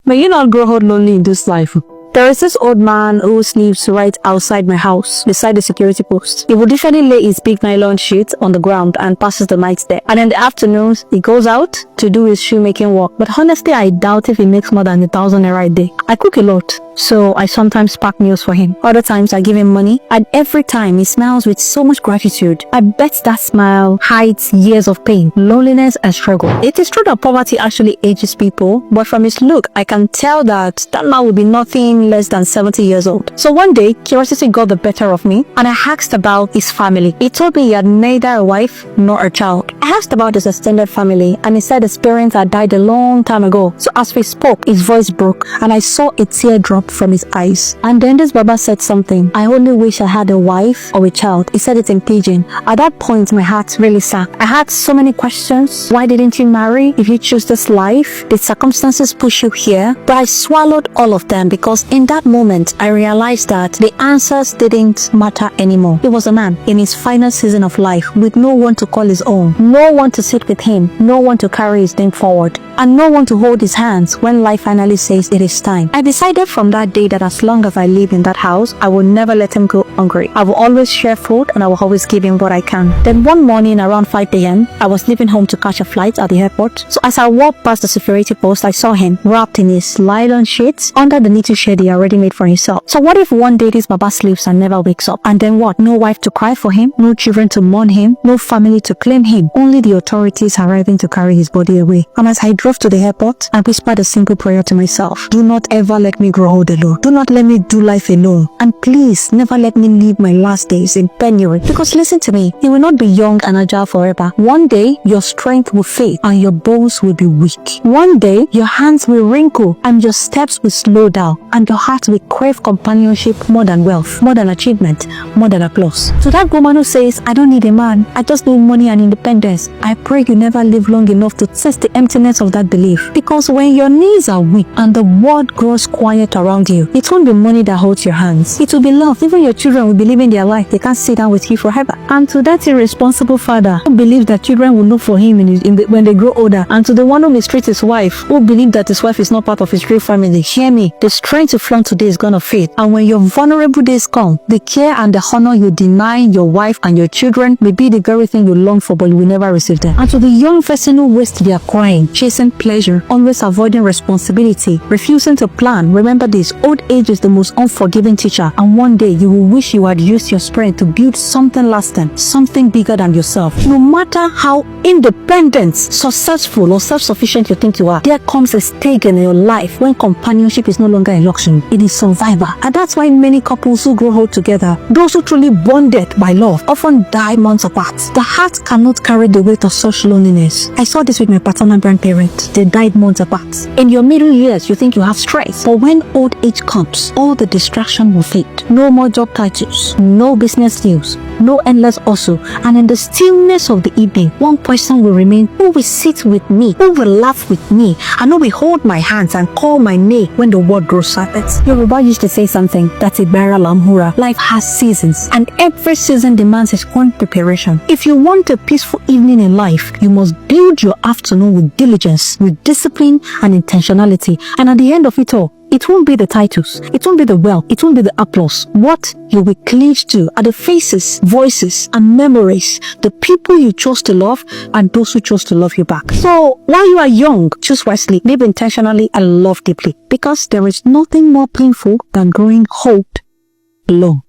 May you not grow old lonely in this life. There is this old man who sleeps right outside my house, beside the security post. He would usually lay his big nylon sheet on the ground and passes the night there. And in the afternoons, he goes out to do his shoemaking work. But honestly, I doubt if he makes more than 1,000 naira a day. I cook a lot, so I sometimes pack meals for him. Other times, I give him money. And every time, he smiles with so much gratitude. I bet that smile hides years of pain, loneliness, and struggle. It is true that poverty actually ages people, but from his look, I can tell that man will be nothing less than 70 years old. So one day, curiosity got the better of me, and I asked about his family. He told me he had neither a wife nor a child. I asked about his extended family, and he said his parents had died a long time ago. So as we spoke, his voice broke, and I saw a tear drop from his eyes. And then this Baba said something. I only wish I had a wife or a child. He said it in pidgin. At that point, my heart really sank. I had so many questions. Why didn't you marry? If you choose this life, did circumstances push you here? But I swallowed all of them, because in that moment, I realized that the answers didn't matter anymore. He was a man in his final season of life, with no one to call his own, no one to sit with him, no one to carry his name forward, and no one to hold his hands when life finally says it is time. I decided from that day that as long as I live in that house, I will never let him go hungry. I will always share food, and I will always give him what I can. Then one morning around 5 a.m., I was leaving home to catch a flight at the airport. So as I walked past the security post, I saw him wrapped in his nylon sheets under the little shed he already made for himself. So what if one day this Baba sleeps and never wakes up? And then what? No wife to cry for him, no children to mourn him, no family to claim him, only the authorities arriving to carry his body away. And as I drove to the airport, I whispered a simple prayer to myself. Do not ever let me grow old alone. Do not let me do life alone. And please, never let me live my last days in penury. Because listen to me, you will not be young and agile forever. One day, your strength will fade and your bones will be weak. One day, your hands will wrinkle and your steps will slow down, and your heart will crave companionship more than wealth, more than achievement, more than applause. So that woman who says, I don't need a man, I just need money and independence, I pray you never live long enough to test the emptiness of that belief. Because when your knees are weak and the world grows quiet around you, it won't be money that holds your hands. It will be love. Even your children will be living their life. They can't sit down with you forever. And to that irresponsible father who believes that children will look for him when they grow older, and to the one who mistreats his wife, who believes that his wife is not part of his real family, hear me, the strength to flaunt today is gonna fade. And when your vulnerable days come, the care and the honor you deny your wife and your children may be the very thing you long for, but you will never receive them. And to the young person who wastes their crying, chasing pleasure, always avoiding responsibility, refusing to plan, remember this, old age is the most unforgiving teacher, and one day you will wish you had used your strength to build something lasting, something bigger than yourself. No matter how independent, successful, or self-sufficient you think you are, there comes a stage in your life when companionship is no longer a luxury, it is survival. And that's why many couples who grow old together, those who truly bonded by love, often die months apart. The heart cannot carry the weight of such loneliness. I saw this with my paternal grandparents. They died months apart. In your middle years, you think you have strength, but when old age comes, all the distraction will fade. No more job titles, no business deals, no endless hustle, and in the stillness of the evening, one person will remain: who will sit with me, who will laugh with me, and who will hold my hands and call my name when the world grows silent. Yoruba used to say something, that's a Bara Lamhura. Life has seasons, and every season demands its own preparation. If you want a peaceful evening in life, you must build your afternoon with diligence, with discipline and intentionality. And at the end of it all, it won't be the titles, it won't be the wealth, it won't be the applause. What you will cleave to are the faces, voices, and memories, the people you chose to love and those who chose to love you back. So while you are young, choose wisely, live intentionally, and love deeply, because there is nothing more painful than growing old alone.